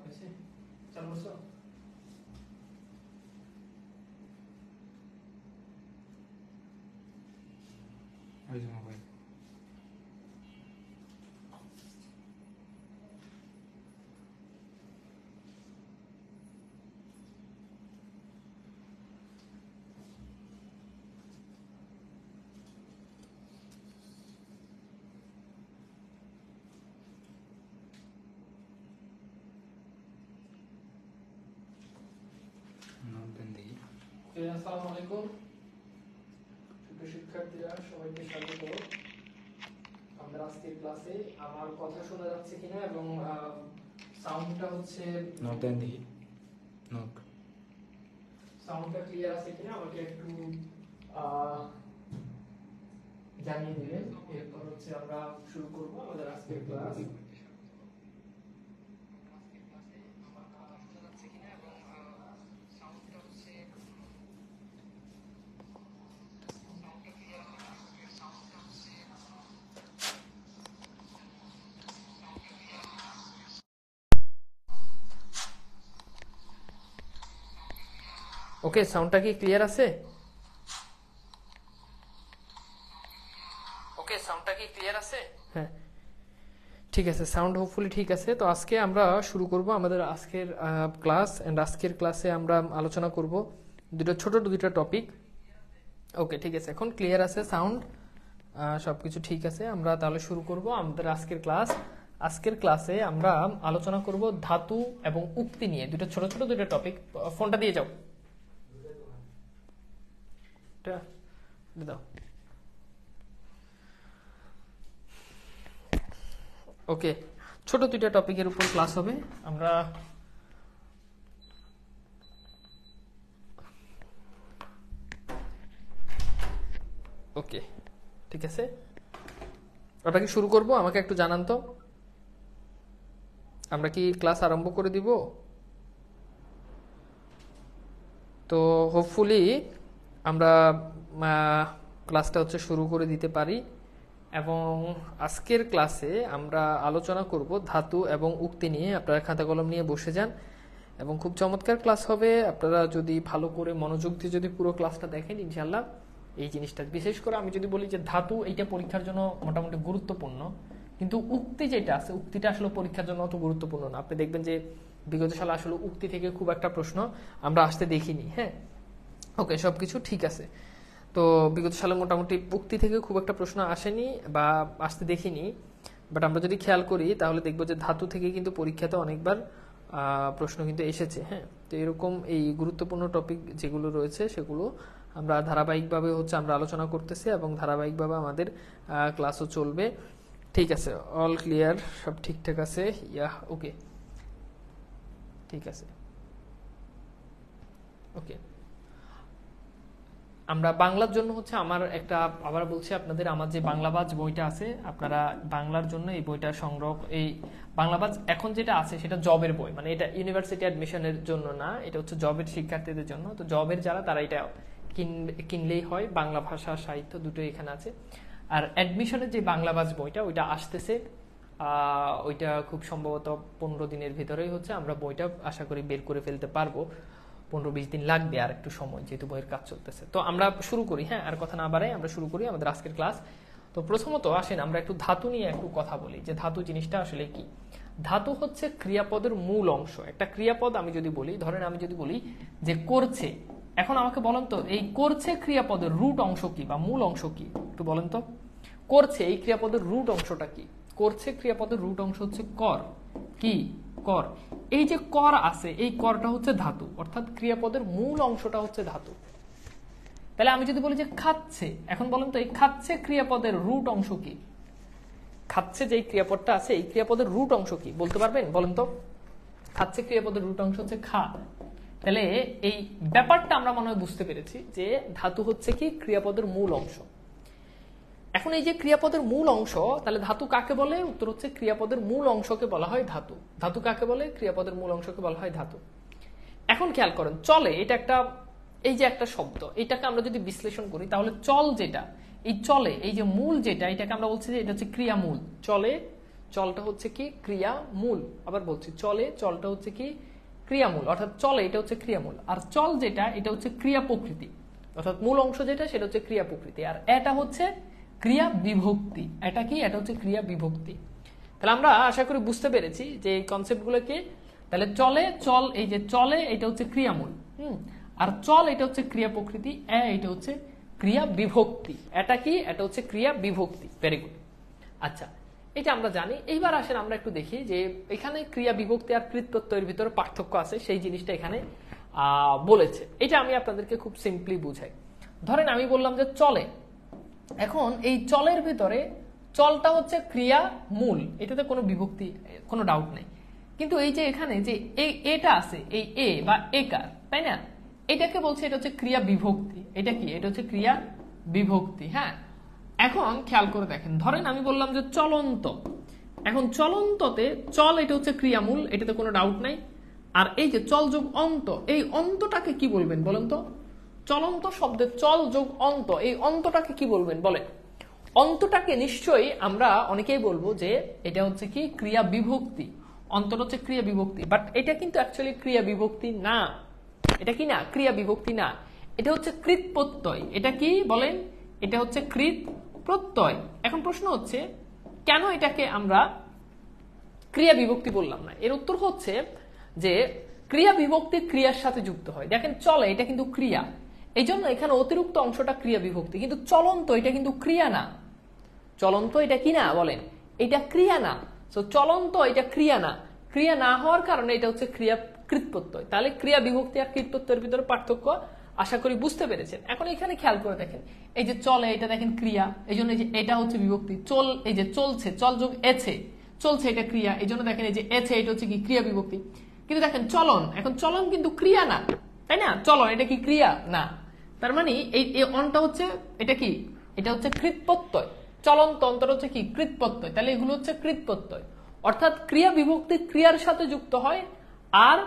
পেয়েছি চালু করছো ওই যে মোবাইল আসসালামু আলাইকুম প্রিয় শিক্ষার্থীরা, সবাইকে স্বাগত আমাদের আজকের ক্লাসে। আমার কথা শোনা যাচ্ছে কিনা এবং সাউন্ডটা হচ্ছে সাউন্ডটা ক্লিয়ার আছে কিনা আমাকে একটু জানিয়ে দিবেন। এরপর হচ্ছে আমরা শুরু করব আমাদের আজকের ক্লাস। ওকে, সাউন্ডটা কি ক্লিয়ার আছে? হ্যাঁ, ঠিক আছে, সাউন্ড হোপফুলি ঠিক আছে। তো আজকে আমরা শুরু করব আমাদের আজকের ক্লাস। এন্ড আজকের ক্লাসে আমরা আলোচনা করব দুইটা টপিক। ওকে, ঠিক আছে, এখন ক্লিয়ার আছে সাউন্ড, সবকিছু ঠিক আছে। আমরা তাহলে শুরু করব আমাদের আজকের ক্লাস। আজকের ক্লাসে আমরা আলোচনা করব ধাতু এবং উক্তি নিয়ে ছোট ছোট দুইটা টপিক। ফোনটা দিয়ে যাও, দাও। ওকে, ছোট দুইটা টপিকের উপর ক্লাস হবে। আমরা ওকে, ঠিক আছে, ওটা কি শুরু করব? আমাকে একটু জানান তো, আমরা কি ক্লাস আরম্ভ করে দিব? তো হোপফুলি আমরা ক্লাসটা হচ্ছে শুরু করে দিতে পারি। এবং আজকের ক্লাসে আমরা আলোচনা করব ধাতু এবং উক্তি নিয়ে। আপনারা খাতা কলম নিয়ে বসে যান এবং খুব চমৎকার ক্লাস হবে। আপনারা যদি ভালো করে মনোযোগ দিয়ে যদি পুরো ক্লাসটা দেখেন, ইনশাআল্লাহ এই জিনিসটা, বিশেষ করে আমি যদি বলি যে ধাতু এইটা পরীক্ষার জন্য মোটামুটি গুরুত্বপূর্ণ, কিন্তু উক্তি যেটা আছে, উক্তিটা আসলে পরীক্ষার জন্য অত গুরুত্বপূর্ণ না। আপনি দেখবেন যে বিগত সালে আসলে উক্তি থেকে খুব একটা প্রশ্ন আমরা আসতে দেখিনি। হ্যাঁ, ওকে, সবকিছু ঠিক আছে। তো বিগত সালে মোটামুটি উক্তি থেকে খুব একটা প্রশ্ন আসেনি বা আসতে দেখিনি। বাট আমরা যদি খেয়াল করি তাহলে দেখবো যে ধাতু থেকে কিন্তু পরীক্ষাতে অনেকবার প্রশ্ন কিন্তু এসেছে। হ্যাঁ, তো এরকম এই গুরুত্বপূর্ণ টপিক যেগুলো রয়েছে সেগুলো আমরা ধারাবাহিকভাবে হচ্ছে আমরা আলোচনা করতেছি এবং ধারাবাহিকভাবে আমাদের ক্লাসও চলবে। ঠিক আছে, অল ক্লিয়ার, সব ঠিকঠাক আছে। ওকে, ঠিক আছে। ওকে, আমরা বাংলার জন্য হচ্ছে আমার একটা, আবার বলছি আপনাদের, আমার যে বাংলাবাজ বইটা আছে, আপনারা বাংলার জন্য এই বইটা সংগ্রহ, এই বাংলাবাজ এখন যেটা আছে সেটা জবের বই, মানে এটা ইউনিভার্সিটি অ্যাডমিশনের জন্য না, এটা হচ্ছে জবের শিক্ষার্থীদের জন্য। তো জবের যারা, তারা এটা কিনলেই হয়। বাংলা ভাষা সাহিত্য দুটোই এখানে আছে। আর অ্যাডমিশনের যে বাংলাবাজ বইটা, ওইটা আসতেছে, ওইটা খুব সম্ভবত 15 দিনের ভিতরেই হচ্ছে আমরা বইটা আশা করি বের করে ফেলতে পারবো। 15-20 দিন লাগবে, আর একটু সময়, যেহেতু বইয়ের কাজ চলতেছে। তো আমরা শুরু করি। হ্যাঁ, আর কথা না বাড়াই, আমরা শুরু করি আমাদের আজকের ক্লাস। তো প্রথমত আসেন আমরা একটু ধাতু নিয়ে একটু কথা বলি, যে ধাতু জিনিসটা আসলে কি। ধাতু হচ্ছে ক্রিয়াপদের মূল অংশ। একটা ক্রিয়াপদ আমি যদি বলি, ধরেন আমি যদি বলি যে করছে, এখন আমাকে বলেন তো এই করছে ক্রিয়াপদের রুট অংশ কি বা মূল অংশ কি, একটু বলেন তো। করছে এই ক্রিয়াপদের রুট অংশটা কি? করছে ক্রিয়াপদের রুট অংশ হচ্ছে কর। কি? কর। এই যে কর আছে, এই করটা হচ্ছে ধাতু, অর্থাৎ ক্রিয়াপদের মূল অংশটা হচ্ছে ধাতু। তাহলে আমি যদি বলি যে খাচ্ছে, এখন বলেন তো এই খাচ্ছে ক্রিয়াপদের রুট অংশ কি? খাচ্ছে যে ক্রিয়াপদটা আছে, এই ক্রিয়াপদের রুট অংশ কি বলতে পারবেন? বলেন তো। খাচ্ছে ক্রিয়াপদের রুট অংশ হচ্ছে খা। তাহলে এই ব্যাপারটা আমরা মনে হয় বুঝতে পেরেছি যে ধাতু হচ্ছে কি ক্রিয়াপদের মূল অংশ। এখন এই যে ক্রিয়াপদের মূল অংশ, তাহলে ধাতু কাকে বলে? উত্তর হচ্ছে ক্রিয়াপদের মূল অংশকে বলা হয় ধাতু। ধাতু কাকে বলে? ক্রিয়াপদের মূল অংশকে বলা হয় ধাতু। এখন খেয়াল করেন, চলে এটা একটা, এই যে একটা শব্দ, এটাকে আমরা যদি বিশ্লেষণ করি তাহলে চল যেটা, এই চলে এই যে মূল যেটা, এটাকে আমরা বলছি যে এটা হচ্ছে ক্রিয়ামূল। চলে, চলটা হচ্ছে কি ক্রিয়ামূল। আবার বলছি, চলে চলটা হচ্ছে কি ক্রিয়ামূল, অর্থাৎ চলে এটা হচ্ছে ক্রিয়ামূল, আর চল যেটা এটা হচ্ছে ক্রিয়া প্রকৃতি, অর্থাৎ মূল অংশ যেটা সেটা হচ্ছে ক্রিয়া প্রকৃতি, আর এটা হচ্ছে ক্রিয়া বিভক্তি। এটা কি? এটা হচ্ছে ক্রিয়া বিভক্তি। তাহলে আমরা আশা করি বুঝতে পেরেছি যে এই কনসেপ্টগুলোকে। তাহলে চলে, চল, এই যে চলে এটা হচ্ছে ক্রিয়ামূল, আর চল এটা হচ্ছে ক্রিয়া প্রকৃতি, এটা হচ্ছে ক্রিয়া বিভক্তি। এটা কি? এটা হচ্ছে ক্রিয়া বিভক্তি। Very good. আচ্ছা, এটা আমরা জানি। এইবার আসেন আমরা একটু দেখি যে এখানে ক্রিয়া বিভক্তি আর কৃত প্রত্যয়ের ভিতরে পার্থক্য আছে, সেই জিনিসটা এখানে বলেছে। এটা আমি আপনাদেরকে খুব সিম্পলি বুঝাই। ধরেন আমি বললাম যে চলে, এখন এই চলের ভিতরে চলটা হচ্ছে ক্রিয়া মূল, এটাতে কোনো বিভক্তি, কোনো ডাউট নেই। কিন্তু এই যে এখানে যে এটা আছে, এই এ বা একার, তাই না, এটাকে বলছে এটা হচ্ছে ক্রিয়া বিভক্তি। এটা কি? এটা হচ্ছে ক্রিয়া বিভক্তি। হ্যাঁ, এখন খেয়াল করে দেখেন, ধরেন আমি বললাম যে চলন্ত, এখন চলন্ততে চল এটা হচ্ছে ক্রিয়ামূল, এটাতে কোনো ডাউট নাই। আর এই যে চল যোগ অন্ত, এই অন্তটাকে কি বলবেন বলেন তো? চলন্ত শব্দের চল যোগ অন্ত, এই অন্তটাকে কি বলবেন বলেন? অন্তটাকে নিশ্চয়ই আমরা অনেকেই বলবো যে এটা হচ্ছে কি ক্রিয়া বিভক্তি, অন্তটা হচ্ছে ক্রিয়া বিভক্তি, বাট এটা কিন্তু অ্যাকচুয়ালি ক্রিয়া বিভক্তি না। এটা কি না? ক্রিয়া বিভক্তি না, এটা হচ্ছে কৃত প্রত্যয়। এটা কি বলেন? এটা হচ্ছে কৃত প্রত্যয়। এখন প্রশ্ন হচ্ছে কেন এটাকে আমরা ক্রিয়া বিভক্তি বললাম না? এর উত্তর হচ্ছে যে ক্রিয়া বিভক্তি ক্রিয়ার সাথে যুক্ত হয়। দেখেন চলে এটা কিন্তু ক্রিয়া, এই জন্য এখানে অতিরিক্ত অংশটা ক্রিয়া বিভক্তি, কিন্তু চলন্ত এটা কিন্তু ক্রিয়া না। চলন্ত এটা কি না বলেন? এটা ক্রিয়া না। সো চলন্ত এটা ক্রিয়া না, ক্রিয়া না হওয়ার কারণে এটা হচ্ছে ক্রিয়া কৃত প্রত্যয়। তাহলে ক্রিয়া বিভক্তি আর কৃত প্রত্যয়ের ভিতরে পার্থক্য আশা করি বুঝতে পেরেছেন। এখন এখানে খেয়াল করে দেখেন, এই যে চলে এটা দেখেন ক্রিয়া, এই জন্য এটা হচ্ছে বিভক্তি। চল, এই যে চলছে, চল যোগ এছে, চলছে এটা ক্রিয়া, এই জন্য দেখেন এই যে এছে এটা হচ্ছে কি ক্রিয়া বিভক্তি। কিন্তু দেখেন চলন, এখন চলন কিন্তু ক্রিয়া না, তাই না? চলন এটা কি ক্রিয়া না? তার মানে এই অনটা হচ্ছে এটা কি? এটা হচ্ছে কৃত প্রত্যয়। চলন্ত অন্তর হচ্ছে কি কৃত প্রত্যয়। তাহলে এগুলো হচ্ছে কৃত প্রত্যয়, অর্থাৎ ক্রিয়া বিভক্তি ক্রিয়ার সাথে যুক্ত হয়, আর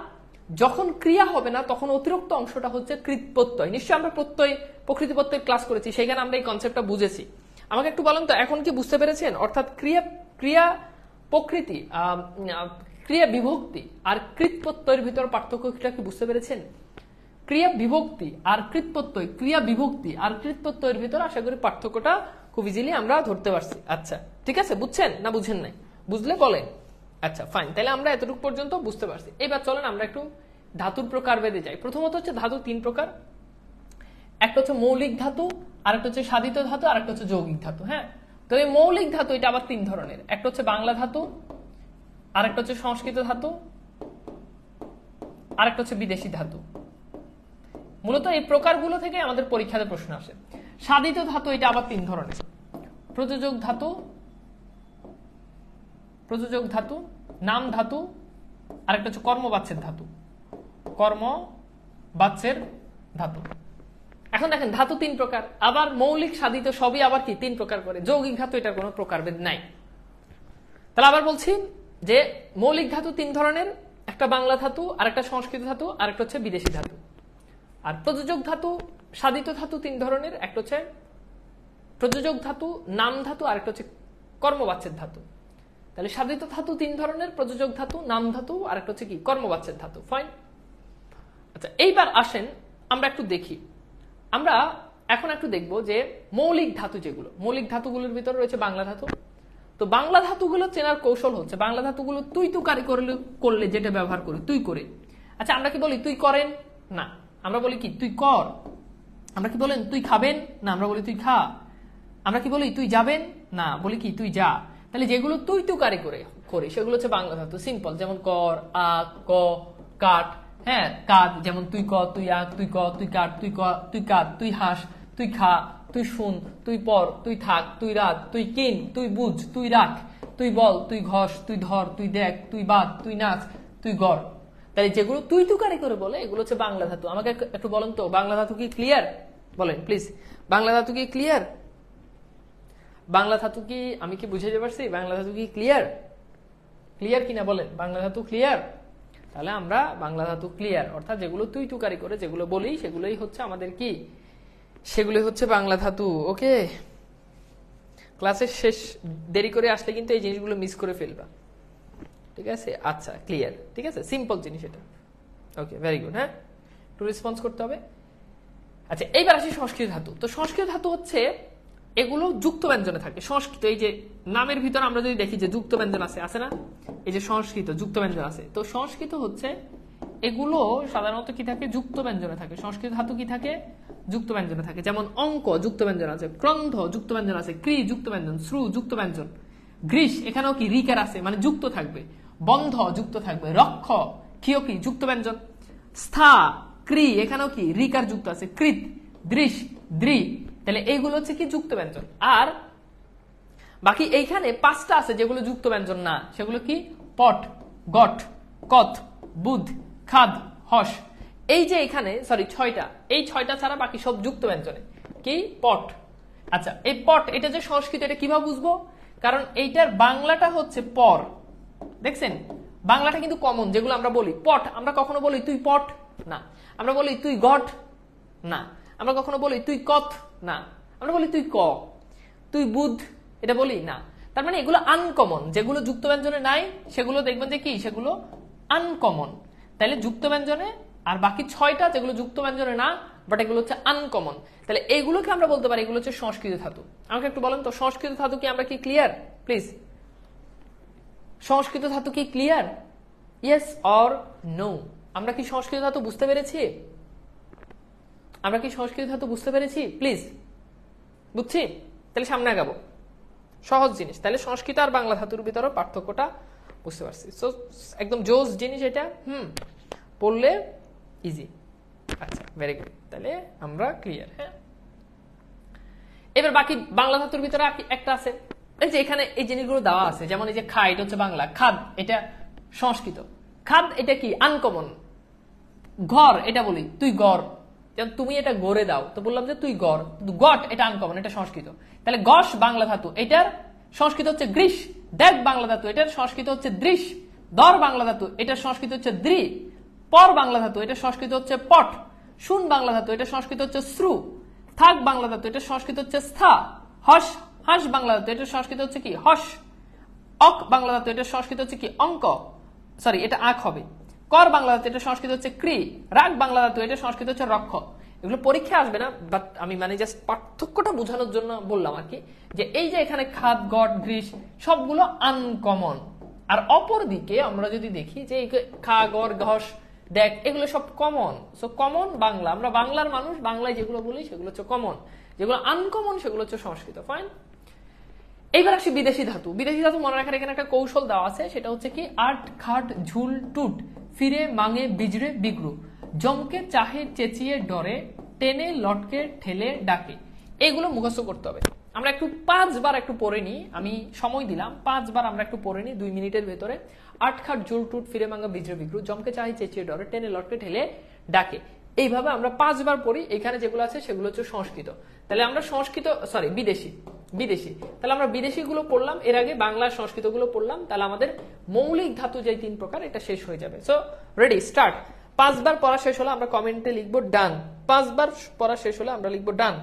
যখন ক্রিয়া হবে না তখন অতিরিক্ত অংশটা হচ্ছে কৃত প্রত্যয়। নিশ্চয়ই আমরা প্রত্যয়, প্রকৃতি প্রত্যয় ক্লাস করেছি, সেখানে আমরা এই কনসেপ্টটা বুঝেছি। আমাকে একটু বলেন তো এখন কি বুঝতে পেরেছেন? অর্থাৎ ক্রিয়া প্রকৃতি, ক্রিয়া বিভক্তি আর কৃত প্রত্যয়ের ভিতর পার্থক্যটা কি বুঝতে পেরেছেন? ক্রিয়া বিভক্তি আর কৃত প্রত্যয়, ক্রিয়া বিভক্তি আর কৃত প্রত্যয়ের ভিতর আশা করি পার্থক্যটা খুব ইজিলি আমরা ধরতে পারছি। আচ্ছা ঠিক আছে, বুঝছেন না বুঝেন নাই? বুঝলে বলেন। আচ্ছা ফাইন, তাহলে আমরা এতটুকু পর্যন্ত বুঝতে পারছি। এবার চলেন আমরা একটু ধাতুর প্রকার ভেদে যাই। প্রথমত হচ্ছে ধাতু তিন প্রকার, একটা হচ্ছে মৌলিক ধাতু, আরেকটা হচ্ছে সাধিত ধাতু, আরেকটা হচ্ছে যৌগিক ধাতু। হ্যাঁ, তো এই মৌলিক ধাতু এটা আবার তিন ধরনের, একটা হচ্ছে বাংলা ধাতু, আরেকটা হচ্ছে সংস্কৃত ধাতু, আরেকটা হচ্ছে বিদেশি ধাতু। মূলত এই প্রকারগুলো থেকে আমাদের পরীক্ষাতে প্রশ্ন আসে। সাধিত ধাতু এটা আবার তিন ধরনের, প্রযোজক ধাতু, নাম ধাতু, আরেকটা হচ্ছে কর্মবাচ্যের ধাতু, কর্মবাচ্যের ধাতু। এখন দেখেন ধাতু তিন প্রকার, আবার মৌলিক সাধিত সবই আবার কি তিন প্রকার করে। যৌগিক ধাতু এটার কোনো প্রকারভেদ নাই। তাহলে আবার বলছি যে মৌলিক ধাতু তিন ধরনের, একটা বাংলা ধাতু, আরেকটা সংস্কৃত ধাতু, আরেকটা হচ্ছে বিদেশি ধাতু। আর প্রযোজক ধাতু, সাধিত ধাতু তিন ধরনের, একটা হচ্ছে প্রযোজক ধাতু, নাম ধাতু, আরেকটা হচ্ছে কর্মবাচ্যের ধাতু। তাহলে সাধিত ধাতু তিন ধরনের, প্রযোজক ধাতু, নাম ধাতু, আরেকটা হচ্ছে কি কর্মবাচ্যের ধাতু। ফাইন। আচ্ছা এইবার আসেন আমরা একটু দেখি, আমরা এখন একটু দেখব যে মৌলিক ধাতু যেগুলো, মৌলিক ধাতুগুলোর ভিতরে রয়েছে বাংলা ধাতু। তো বাংলা ধাতুগুলো চেনার কৌশল হচ্ছে, বাংলা ধাতুগুলো তুই তুকারি করলে যেটা ব্যবহার করি, তুই করে। আচ্ছা আমরা কি বলি তুই করেন? না, আমরা বলি কি তুই কর। আমরা কি বলেন তুই খাবেন? না, আমরা বলি তুই খা। আমরা কি বলি তুই যাবেন? না, বলি কি তুই যা। তাহলে যেগুলো তুই তুকারি করে সেগুলো হচ্ছে বাংলা ধাতু। সিম্পল, যেমন কর, আক, ক, কাট। হ্যাঁ, কাট, যেমন তুই ক, তুই আক, তুই ক, তুই কাট, তুই ক, তুই কাট, তুই হাস, তুই খা, তুই শুন, তুই পর, তুই থাক, তুই রাত, তুই কিন, তুই বুঝ, তুই রাখ, তুই বল, তুই ঘষ, তুই ধর, তুই দেখ, তুই বাদ, তুই নাচ, তুই গড়। তাই যেগুলো তুই তুকারি করে বলে এগুলো হচ্ছে বাংলা ধাতু। আমাকে একটু বলেন তো বাংলা ধাতু কি ক্লিয়ার? বলেন প্লিজ, বাংলা ধাতু কি ক্লিয়ার? বাংলা ধাতু কি আমি কি বুঝাইতে পারছি? বাংলা ধাতু কি ক্লিয়ার? ক্লিয়ার কিনা বলেন, বাংলা ধাতু ক্লিয়ার? তাহলে আমরা বাংলা ধাতু ক্লিয়ার, অর্থাৎ যেগুলো তুই তুকারি করে যেগুলো বলি সেগুলোই হচ্ছে আমাদের কি, সেগুলোই হচ্ছে বাংলা ধাতু। ওকে ক্লাসের শেষ দেরি করে আসলে কিন্তু এই জিনিসগুলো মিস করে ফেলবা, ঠিক আছে? আচ্ছা, ক্লিয়ার, ঠিক আছে, সিম্পল জিনিস এটা। ওকে, ভেরি গুড। হ্যাঁ, একটু রেসপন্স করতে হবে। আচ্ছা, এইবার আসি সংস্কৃত ধাতু। তো সংস্কৃত ধাতু হচ্ছে এগুলো যুক্ত ব্যঞ্জনে থাকে। সংস্কৃত, এই যে নামের ভিতর আমরা যদি দেখি যে যুক্ত ব্যঞ্জন আছে না, এই যে সংস্কৃত যুক্ত ব্যঞ্জন আছে, তো সংস্কৃত হচ্ছে এগুলো সাধারণত কি থাকে, যুক্ত ব্যঞ্জনে থাকে। সংস্কৃত ধাতু কি থাকে, যুক্ত ব্যঞ্জনে থাকে। যেমন অঙ্ক যুক্ত ব্যঞ্জন আছে, ক্রন্ধ যুক্ত ব্যঞ্জন আছে, ক্রি যুক্ত ব্যঞ্জন, শ্রু যুক্ত ব্যঞ্জন, গ্রীষ এখানেও কি রিকার আছে, মানে যুক্ত থাকবে, বন্ধ যুক্ত থাকবে, রক্ষ ক্ষিয় কি যুক্ত ব্যঞ্জন, স্থা ক্রি এখানেও কি রিকার যুক্ত আছে, কৃত দৃশ দ্রি, তাহলে এইগুলো হচ্ছে কি যুক্ত ব্যঞ্জন। আর বাকি এইখানে 5টা আছে যেগুলো যুক্ত ব্যঞ্জন না, সেগুলো কি পট, গট, কত, বুধ, খাদ, হস। এই যে এখানে সরি 6টা, এই 6টা ছাড়া বাকি সব যুক্ত ব্যঞ্জনে। কি পট। আচ্ছা, এই পট এটা যে সংস্কৃত, এটা কিভাবে বুঝবো? কারণ এইটার বাংলাটা হচ্ছে পর, দেখছেন বাংলাটা কিন্তু কমন। যেগুলো আমরা বলি পট, আমরা কখনো বলি তুই পট না, আমরা বলি তুই গট না, আমরা কখনো বলি তুই কত না, আমরা বলি তুই ক, তুই বুধ, এটা বলি না। তার মানে এগুলো আনকমন, যেগুলো যুক্ত ব্যঞ্জনে নাই সেগুলো দেখবেন যে কি, সেগুলো আনকমন। তাহলে যুক্ত ব্যঞ্জনে, আর বাকি 6টা যেগুলো যুক্ত ব্যঞ্জনে না বাট এগুলো হচ্ছে আনকমন, তাহলে এগুলোকে আমরা বলতে পারি এগুলো হচ্ছে সংস্কৃত ধাতু। আমাকে একটু বলেন তো, সংস্কৃত ধাতু কি আমরা কি ক্লিয়ার প্লিজ? সংস্কৃত ধাতু কি ক্লিয়ার? Yes or no? আমরা কি সংস্কৃত ধাতু বুঝতে পেরেছি? আমরা কি সংস্কৃত ধাতু বুঝতে পেরেছি প্লিজ? বুঝছি? তাহলে সামনে আগাবো। সহজ জিনিস। তাহলে সংস্কৃত আর বাংলা ধাতুর ভিতরে পার্থক্যটা বুঝতে পারছি। সো একদম জোস জিনিস এটা, পড়লে ইজি। আচ্ছা, ভেরি গুড, তাহলে আমরা ক্লিয়ার। হ্যাঁ, এবার বাকি বাংলা ধাতুর ভিতরে একটা আছে, এই যে এখানে এই জিনিসগুলো দেওয়া আছে, যেমন এই যে খা এটা হচ্ছে বাংলা, খাদ এটা সংস্কৃত, খাদ এটা কি আনকমন, ঘর এটা বলি তুই গড়, যেমন তুমি এটা গড়ে দাও, তো বললাম যে তুই গড়, গট এটা আনকমন, এটা সংস্কৃত। তাহলে গস বাংলা ধাতু, এটার সংস্কৃত হচ্ছে গ্রীষ, দেখ বাংলা ধাতু, এটার সংস্কৃত হচ্ছে দৃশ, দর বাংলা ধাতু, এটার সংস্কৃত হচ্ছে দ্রি, পর বাংলা ধাতু, এটা সংস্কৃত হচ্ছে পট, শুন বাংলা ধাতু, এটা সংস্কৃত হচ্ছে শ্রু, থাক বাংলা ধাতু, এটা সংস্কৃত হচ্ছে স্থা, হস হাস বাংলা ধাতু, এটা সংস্কৃত হচ্ছে কি হস, অক বাংলা ধাতু, এটা সংস্কৃত হচ্ছে কি অঙ্ক, সরি এটা আখ হবে, কর বাংলা ধাতু, এটা সংস্কৃত হচ্ছে ক্রি, রাগ বাংলা ধাতু, এটা সংস্কৃত হচ্ছে রক্ষ। এগুলো পরীক্ষা আসবে না, বাট আমি মানে জাস্ট পার্থক্যটা বোঝানোর জন্য বললাম আর কি, যে এই যে এখানে খাদ গট গ্রীষ সবগুলো আনকমন, আর অপর দিকে আমরা যদি দেখি যে খা গড় ঘস দেখ এগুলো সব কমন। সো কমন বাংলা, আমরা বাংলার মানুষ, বাংলায় যেগুলো বলি সেগুলো হচ্ছে কমন, যেগুলো আনকমন সেগুলো হচ্ছে সংস্কৃত। ফাইন, এইবার আসি বিদেশি ধাতু। বিদেশি ধাতু মনে রাখার এখানে একটা কৌশল দেওয়া আছে, সেটা হচ্ছে কি আট খাট ঝুল টুট, ফিরে মাঙে বিজড়ে বিগ্রু, জমকে চাহে চেঁচিয়ে ডরে, টেনে লটকে ঠেলে ডাকে। এগুলো মুখস্থ করতে হবে। আমরা একটু 5 বার একটু পড়ে নিই, আমি সময় দিলাম 5 বার আমরা একটু পড়ে নিই 2 মিনিটের ভেতরে। আট খাট ঝুল টুট, ফিরে মাঙা বিজড়ে বিগ্রু, জমকে চাহে চেঁচিয়ে ডরে, টেনে লটকে ঠেলে ডাকে। এইভাবে আমরা 5 বার পড়ি। এখানে যেগুলো আছে সেগুলো হচ্ছে সংস্কৃত। তাহলে আমরা সংস্কৃত সরি বিদেশি বিদেশি তাহলে আমরা বিদেশি গুলো পড়লাম, এর আগে বাংলা সংস্কৃত গুলো পড়লাম, তাহলে আমাদের মৌলিক ধাতু যে 3 প্রকার এটা শেষ হয়ে যাবে। So ready, start. 5 বার পড়া শেষ হলে আমরা কমেন্টে লিখবো ডান। 5 বার পড়া শেষ হলে আমরা লিখবো ডান।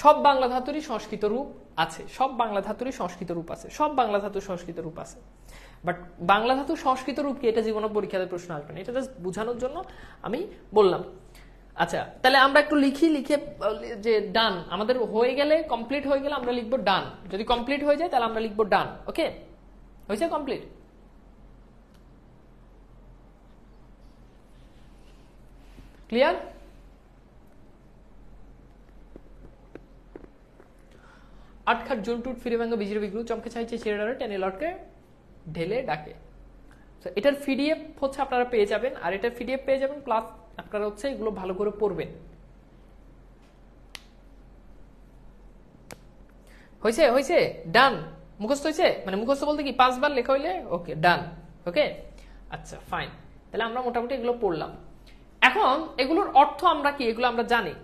সব বাংলা ধাতুরই সংস্কৃত রূপ আছে, সব বাংলা ধাতুরই সংস্কৃত রূপ আছে, সব বাংলা ধাতুর সংস্কৃত রূপ আছে, বাট বাংলা ধাতুর সংস্কৃত রূপ কি এটা জীবনে পরীক্ষাতে প্রশ্ন আসবে না, এটা জাস্ট বোঝানোর জন্য আমি বললাম। আচ্ছা, তাহলে আমরা একটু লিখে যে ডান আমাদের হয়ে গেলে, কমপ্লিট হয়ে গেলে আমরা লিখবো ডান। যদি কমপ্লিট হয়ে যায় তাহলে আমরা লিখবো ডান। ওকে, হয়েছে কমপ্লিট? ক্লিয়ার? আট খাট জুল টুট, ফিরে ভাঙ্গা বিজড়ে বিগ্রু, চমকে চাইছে ছেড়ে ডারে, টেনে লটকে ঢেলে ডাকে। এটার পিডিএফ হচ্ছে আপনারা পেয়ে যাবেন, আর এটার পিডিএফ পেয়ে যাবেন, প্লাস আপনারা হচ্ছে এগুলো ভালো করে পড়বেন। হয়েছে? হয়েছে? ডান? মুখস্থ হয়েছে? মানে মুখস্থ বলতে কি 5 বার লেখা হইলে ওকে ডান। ওকে, আচ্ছা ফাইন। তাহলে আমরা মোটামুটি এগুলো পড়লাম। এখন এগুলোর অর্থ আমরা কি, এগুলো আমরা জানি,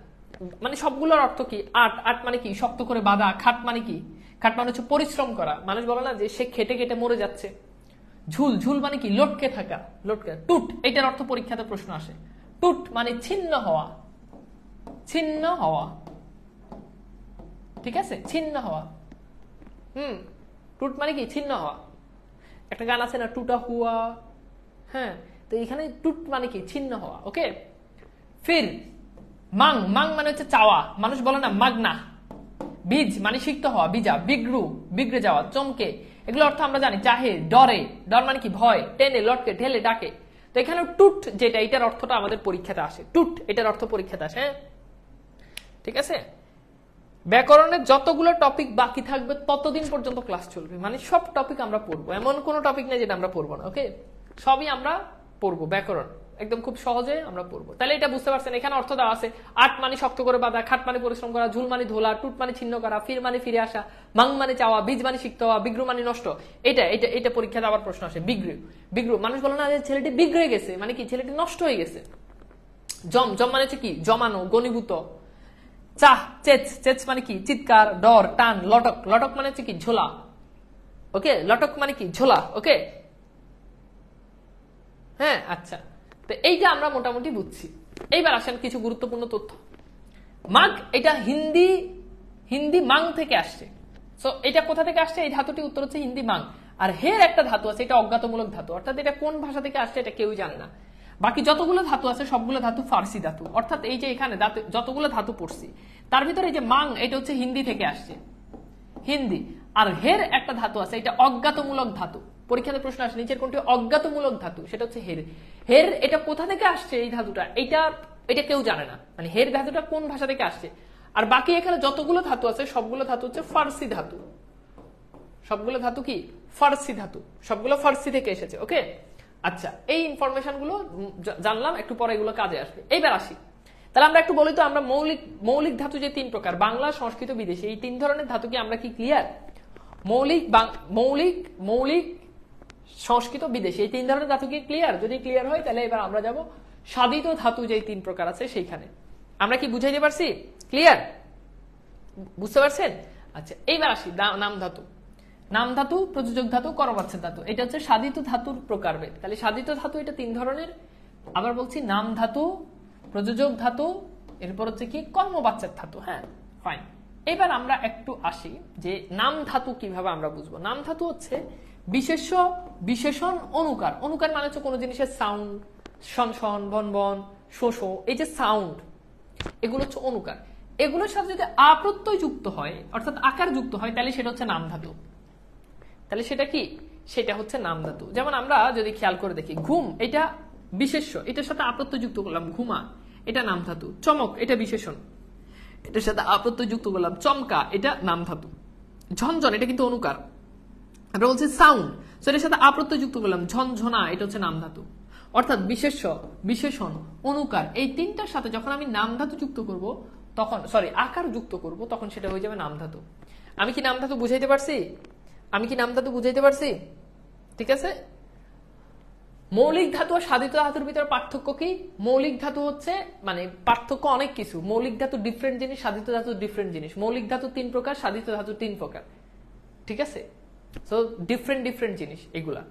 মানে সবগুলোর অর্থ কি? আট, আট মানে কি? শক্ত করে বাঁধা। খাট মানে কি? খাট মানে হচ্ছে পরিশ্রম করা। মানুষ বলে না যে সে খেটে খেটে মরে যাচ্ছে। ঝুল, ঝুল মানে কি? লটকে থাকা, লটকে। টুট, এটার অর্থ পরীক্ষাতে প্রশ্ন আসে। টুট মানে ছিন্ন হওয়া, ছিন্ন হওয়া। ঠিক আছে, ছিন্ন হওয়া। টুট মানে কি ছিন্ন হওয়া। একটা গান আছে না, টুটা হুয়া, হ্যাঁ, তো এখানে টুট মানে কি ছিন্ন হওয়া। ওকে, ফির মাং, মাং মানে হচ্ছে চাওয়া, মানুষ বলে না মাগনা। বীজ মানে সিক্ত হওয়া, বিজা, বিগ্রু বিগড়ে যাওয়া, চমকে, এগুলো অর্থ আমরা জানি। চাহে, ডরে, ডর মানে কি ভয়, টেনে, লটকে, ঢেলে, ডাকে। তো এখানে টুট যেটা, এটার অর্থটা আমাদের পরীক্ষাতে আসে। টুট এটার অর্থ পরীক্ষাতে আসে। হ্যাঁ, ঠিক আছে। ব্যাকরণের যতগুলো টপিক বাকি থাকবে ততদিন পর্যন্ত ক্লাস চলবে, মানে সব টপিক আমরা পড়বো, এমন কোনো টপিক নেই যেটা আমরা পড়বো না। ওকে, সবই আমরা পড়বো, ব্যাকরণ একদম খুব সহজে আমরা পড়বো। তাহলে এটা বুঝতে পারছেন, এখানে অর্থ দেওয়া আছে। আট মানে শক্ত করে বাঁধা, খাট মানে পরিশ্রম করা, ঝুল মানে ধোলা, টুট মানে ছিন্ন করা, ফির মানে ফিরে আসা, মাং মানে চাওয়া, বীজ মানে সিক্ত হওয়া, বিগ্রু মানে নষ্ট। এটা এটা এটা পরীক্ষাতে আবার প্রশ্ন আসে। বিগ্রু, বিগ্রু মানুষ বলে না ছেলেটি বিগড়ে গেছে, মানে কি ছেলেটি নষ্ট হয়ে গেছে। জম, জম মানে হচ্ছে কি জমানো, গণীভূত। চাহ, চেচ, চেচ মানে কি চিৎকার, ডর, টান, লটক, লটক মানে হচ্ছে কি ঝোলা। ওকে, লটক মানে কি ঝোলা। ওকে, হ্যাঁ, আচ্ছা, তো এইটা আমরা মোটামুটি বুঝছি। এইবার আসেন কিছু গুরুত্বপূর্ণ তথ্য। মাগ, এটা হিন্দি, হিন্দি মাং থেকে আসছে। সো এটা কোথা থেকে আসছে? এই ধাতুটি উত্তর হচ্ছে হিন্দি মাং। আর হের একটা ধাতু আছে, এটা অজ্ঞাতমূলক ধাতু, অর্থাৎ এটা কোন ভাষা থেকে আসছে এটা কেউই জানে না। বাকি যতগুলো ধাতু আছে সবগুলো ধাতু ফার্সি ধাতু, অর্থাৎ এই যে এখানে যতগুলো ধাতু পড়ছি তার ভিতরে এই যে মাং, এটা হচ্ছে হিন্দি থেকে আসছে, হিন্দি। আর হের একটা ধাতু আছে, এটা অজ্ঞাতমূলক ধাতু। পরীক্ষাতে প্রশ্ন আসে নিচের কোনটি অজ্ঞাতমূলক ধাতু, সেটা হচ্ছে হের। হের এটা কোথা থেকে আসছে এই ধাতুটা, এটা কেউ জানে না, মানে হের ধাতুটা কোন ভাষা থেকে আসছে। আর বাকি এখানে যতগুলো ধাতু আছে সবগুলো ধাতু হচ্ছে ফার্সি ধাতু। সবগুলো ধাতু কি ফার্সি ধাতু, সবগুলো ফার্সি থেকে এসেছে। ওকে, আচ্ছা, এই ইনফরমেশন গুলো জানলাম, একটু পরে এগুলো কাজে আসবে। এইবার আসি, তাহলে আমরা একটু বলি তো, আমরা মৌলিক ধাতু যে তিন প্রকার, বাংলা, সংস্কৃত, বিদেশি, এই তিন ধরনের ধাতু কি আমরা কি ক্লিয়ার? মৌলিক, সংস্কৃত, বিদেশি, এই তিন ধরনের ধাতু কি ক্লিয়ার? যদি ক্লিয়ার হয় তাহলে এবার আমরা যাব সাধিত ধাতু যে তিন প্রকার আছে সেইখানে। আমরা কি বুঝাইতে পারছি? ক্লিয়ার, বুঝতে পারছেন? আচ্ছা, এইবার আসি নাম ধাতু। নাম ধাতু, প্রযোজক ধাতু, করবাচ্ছেদ ধাতু, এটা হচ্ছে সাধিত ধাতুর প্রকারভেদ। তাহলে সাধিত ধাতু এটা তিন ধরনের। আবার বলছি, নাম ধাতু, প্রযোজক ধাতু, এরপর হচ্ছে কি কর্মবাচ্যেদ ধাতু। হ্যাঁ, ফাইন। এবার আমরা একটু আসি যে নাম ধাতু কিভাবে আমরা বুঝবো। নাম ধাতু হচ্ছে বিশেষ্য, বিশেষণ, অনুকার। অনুকার মানে হচ্ছে কোনো জিনিসের সাউন্ড, শন, বন, শোষো, এই যে সাউন্ড, এগুলো হচ্ছে অনুকার। এগুলোর সাথে যদি আপ্রত্যয় যুক্ত হয়, অর্থাৎ আকার যুক্ত হয়, তাহলে সেটা হচ্ছে নাম ধাতু। তাহলে সেটা কি? সেটা হচ্ছে নাম ধাতু। যেমন আমরা যদি খেয়াল করে দেখি, ঘুম এটা বিশেষ্য, এটার সাথে আপ্রত্যয় যুক্ত করলাম, ঘুমা, এটা নাম ধাতু। চমক এটা বিশেষণ, এটার সাথে আপ্রত্যয় যুক্ত করলাম, চমকা, এটা নাম ধাতু। ঝনঝন এটা কিন্তু অনুকার। আমরা বলছি সাউন্ড, এটার সাথে আপ্রত্যয় যুক্ত করলাম, ঝনঝনা, এটা হচ্ছে নাম ধাতু। অর্থাৎ বিশেষ্য, বিশেষণ, অনুকার, এই তিনটার সাথে যখন আমি নাম ধাতু যুক্ত করব, তখন আকার যুক্ত করব, তখন সেটা হয়ে যাবে নাম ধাতু। আমি কি নাম ধাতু বুঝাইতে পারছি? ঠিক আছে। মৌলিক ধাতু আর সাধিত ধাতুর ভিতরে পার্থক্য কি? মৌলিক ধাতু হচ্ছে, মানে পার্থক্য অনেক কিছু। মৌলিক ধাতু ডিফারেন্ট জিনিস, সাধিত ধাতু ডিফারেন্ট জিনিস। মৌলিক ধাতু তিন প্রকার, সাধিত ধাতু তিন প্রকার। ঠিক আছে, সো ডিফারেন্ট জিনিস এগুলা।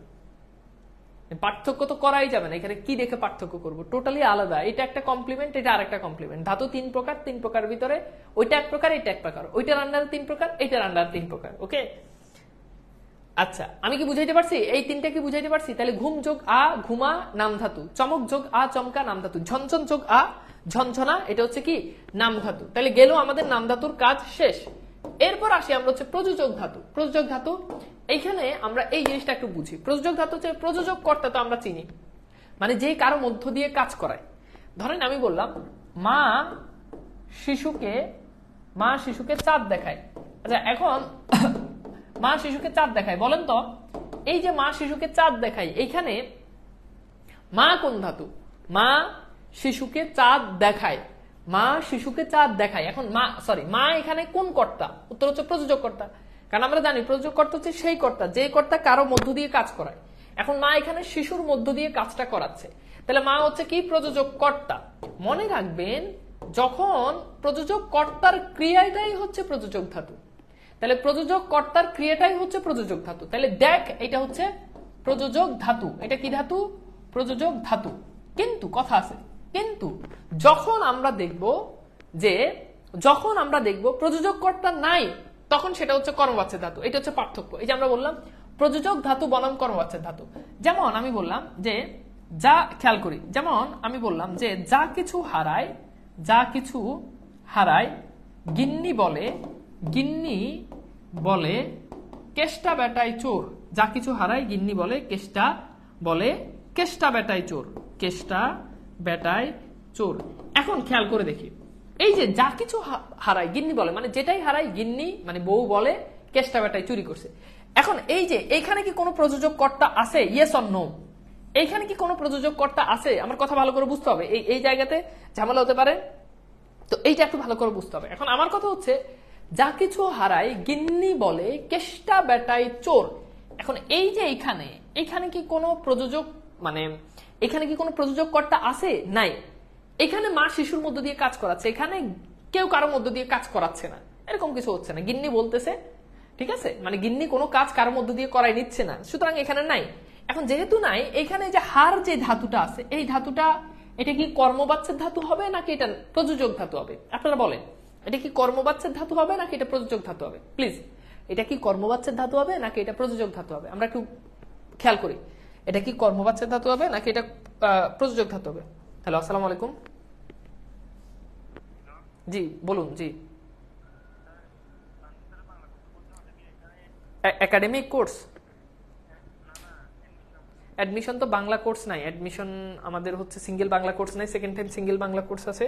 পার্থক্য তো করাই যাবে না, এখানে কি দেখে পার্থক্য করব? টোটালি আলাদা। এটা একটা কমপ্লিমেন্ট, এটা আরেকটা কমপ্লিমেন্ট। ধাতু তিন প্রকার, তিন প্রকার ভিতরে ওইটা এক প্রকার, এটা এক প্রকার, ওইটার আন্ডারে তিন প্রকার, এইটার আন্ডারে তিন প্রকার। ওকে, আচ্ছা, আমি কি বুঝাইতে পারছি? এই তিনটা কি বুঝাইতে পারছি? তাহলে ঘুম যোগ আ, ঘুমা, নাম ধাতু। চমক যোগ আ, চমকা, নাম ধাতু। ঝনঝন যোগ আ, ঝনঝনা, এটা হচ্ছে কি নাম ধাতু। তাহলে গেল আমাদের নাম ধাতুর কাজ শেষ। এরপর আসি আমরা হচ্ছে প্রযোজক ধাতু। প্রযোজক ধাতু, এইখানে আমরা এই জিনিসটা একটু বুঝি। প্রযোজক ধাতু হচ্ছে, প্রযোজক কর্তা তো আমরা চিনি, মানে যে কারো মধ্য দিয়ে কাজ করায়। ধরেন আমি বললাম মা শিশুকে চাঁদ দেখায়। আচ্ছা, এখন মা শিশুকে চাঁদ দেখায়, বলেন তো, এই যে মা শিশুকে চাঁদ দেখায়, এইখানে মা কোন ধাতু? মা শিশুকে চাঁদ দেখায়, মা শিশুকে চাঁদ দেখায়। এখন মা এখানে কোন কর্তা? উত্তর হচ্ছে প্রযোজক কর্তা। কারণ আমরা জানি প্রযোজক কর্তা হচ্ছে সেই কর্তা যে কর্তা কারো মধ্য দিয়ে কাজ করায়। এখন মা এখানে শিশুর মধ্য দিয়ে কাজটা করাচ্ছে, তাহলে মা হচ্ছে কি প্রযোজক কর্তা। মনে রাখবেন, যখন প্রযোজক কর্তার ক্রিয়াটাই হচ্ছে প্রযোজক ধাতু, তাহলে প্রযোজক কর্তার ক্রিয়াটাই হচ্ছে প্রযোজক ধাতু। তাহলে দেখ, এটা হচ্ছে প্রযোজক ধাতু। এটা কি ধাতু? প্রযোজক ধাতু। কিন্তু কথা আছে, কিন্তু যখন আমরা দেখব যে যখন আমরা দেখব প্রযোজক কর্তা নাই, তখন সেটা হচ্ছে কর্মবাচ্যের ধাতু। এটা হচ্ছে পার্থক্য। এই যে আমরা বললাম প্রযোজক ধাতু বনাম কর্মবাচ্যের ধাতু। যেমন আমি বললাম যে যা, খেয়াল করি, যেমন আমি বললাম যে যা কিছু হারায় গিন্নি বলে কেষ্টা বেটায় চোর। যা কিছু হারায় গিন্নি বলে কেষ্টা বেটায় চোর। এখন খেয়াল করে দেখি, এই যে যা কিছু হারায় গিন্নি বলে, মানে যেটাই হারায় গিন্নি মানে বউ বলে কেষ্টা বেটায় চুরি করছে। এখন এই যে এইখানে কি কোনো প্রযোজক কর্তা আছে? Yes or no? এইখানে কি কোনো প্রযোজক কর্তা আছে? আমার কথা ভালো করে বুঝতে হবে, এই জায়গাতে ঝামেলা হতে পারে, তো এইটা একটু ভালো করে বুঝতে হবে। এখন আমার কথা হচ্ছে যা কিছু হারায় গিন্নি বলে কেষ্টা বেটায় চোর। এখন এই যে এইখানে কি কোনো প্রযোজক, মানে এখানে কি কোনো প্রযোজক কর্তা আছে? নাই। এখানে মা শিশুর মধ্য দিয়ে কাজ করাচ্ছে, এখানে কেউ কারোর মধ্য দিয়ে কাজ করাচ্ছে না, এরকম কিছু হচ্ছে না। গিন্নি বলতেছে, ঠিক আছে, মানে গিন্নি কোনো কাজ কারোর মধ্য দিয়ে করাই নিচ্ছে না, সুতরাং এখানে নাই। এখন যেহেতু নাই, এখানে যে হার যে ধাতুটা আছে, এই ধাতুটা এটা কি কর্মবাচ্যের ধাতু হবে নাকি এটা প্রযোজক ধাতু হবে? আপনারা বলেন, এটা কি কর্মবাচ্যের ধাতু হবে নাকি এটা প্রযোজক ধাতু হবে? প্লিজ, এটা কি কর্মবাচ্যের ধাতু হবে নাকি এটা প্রযোজক ধাতু হবে? আমরা একটু খেয়াল করি, এটা কি কর্মবাচ্যের ধাতু হবে নাকি এটা প্রযোজক ধাতু হবে? হ্যালো, আসসালামু আলাইকুম। জি বলুন। জি, একাডেমিক কোর্স, অ্যাডমিশন তো বাংলা কোর্স নাই। অ্যাডমিশন আমাদের হচ্ছে সিঙ্গেল বাংলা কোর্স নাই, second time single Bangla course আছে,